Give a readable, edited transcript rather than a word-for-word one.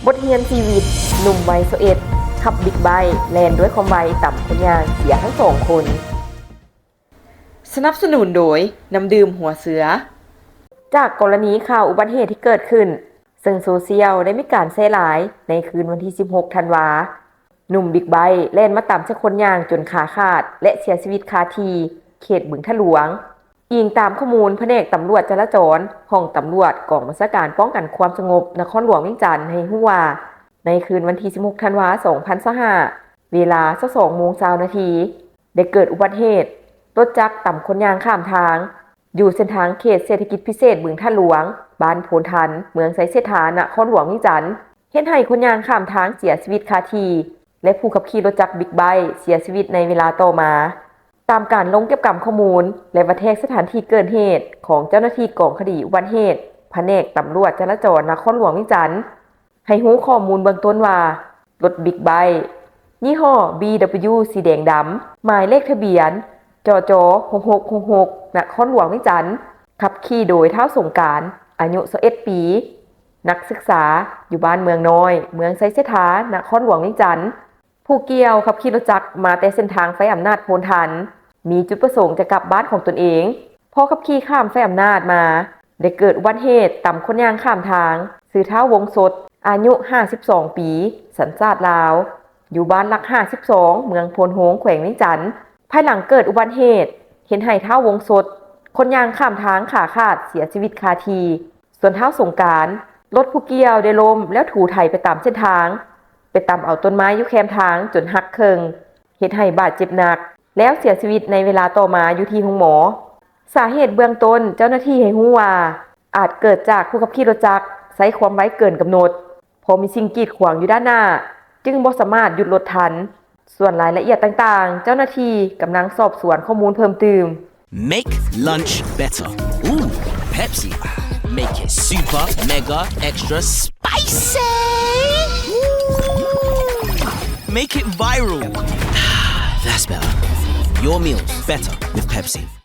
บทเรียนชีวิตหนุ่มวัย21ขับบิ๊กไบค์แล่นด้วยความไวต่ำคนยางเสียทั้งสองคน สนับสนุนโดยน้ำดื่มหัวเสือ จากกรณีข่าวอุบัติเหตุที่เกิดขึ้นซึ่งโซเชียลได้มีการแชร์หลายในคืนวันที่ 16 ธันวาหนุ่มบิ๊กไบค์แล่นมาต่ำชะคนยางจนขาขาดและเสียชีวิตคาที่เขตบึงทะหลวงอิงตามข้อมูลแผนกตำรวจจราจรห้องตำรวจกองบัญชาการป้องกันความสงบนครหลวงเวียงจันทน์ให้รู้ว่าในคืนวันที่ 16 ธันวาคม 2025 เวลา 22:20 น.ได้เกิดอุบัติเหตุรถจักรต่ำคนยางข้ามทางอยู่เส้นทางเขตเศรษฐกิจพิเศษบึงทะหลวงบ้านโพนทันเมืองไสเสถานครหลวงเวียงจันทน์เฮ็ดให้คนยางข้ามทางเสียชีวิตคาที่และผู้ขับขี่รถจักรบิ๊กไบค์เสียชีวิตในเวลาต่อมาตามการลงเก็บกำข้อมูลและบันทึกสถานที่เกิดเหตุของเจ้าหน้าที่กองคดีอุบัติเหตุแผนกตำรวจจราจรนครหลวงเวียงจันทน์ให้รู้ข้อมูลเบื้องต้นว่ารถบิ๊กไบค์ยี่ห้อ BW สีแดงดำหมายเลขทะเบียนจจ6666นครหลวงเวียงจันทน์ขับขี่โดยเท้าสงกรานต์อายุ21 ปีนักศึกษาอยู่บ้านเมืองน้อยเมืองไสเสถานครหลวงเวียงจันทน์ผู้เกี่ยวขับขี่รถจักรมาแต่เส้นทางไฟอำนาจโพนทันมีจุดประสงค์จะกลับบ้านของตนเองพอขับขี่ข้ามไฟอำนาจมาได้เกิดอุบัติเหตุต่ำคนยางข้ามทางซื้อเท้าวงสดอายุ52 ปีสัญชาติลาวอยู่บ้านหลัก52เมืองโพนโฮงแขวงเวียงจันทน์ภายหลังเกิดอุบัติเหตุเห็นให้เท้าวงสดคนยางข้ามทางขาขาดเสียชีวิตคาที่ส่วนเท้าสงกรานต์รถผู้เกี่ยวได้ล้มแล้วถูไถไปตามเส้นทางไปตามเอาต้นไม้อยู่แคมทางจนหักเคิงเฮ็ดให้บาดเจ็บหนักแล้วเสียชีวิตในเวลาต่อมาอยู่ที่โรงหมอสาเหตุเบื้องต้นเจ้าหน้าที่ให้รู้ว่าอาจเกิดจากผู้ขับขี่รถจักรใช้ความไวเกินกำหนดพอมีสิ่งกีดขวางอยู่ด้านหน้าจึงบ่สามารถหยุดรถทันส่วนรายละเอียดต่างๆเจ้าหน้าที่กำลังสอบสวนข้อมูลเพิ่มเติม Make lunch better. Ooh, Pepsi. Make it super, mega, extra spicy. Make it viral. That's better. Your meals better with Pepsi.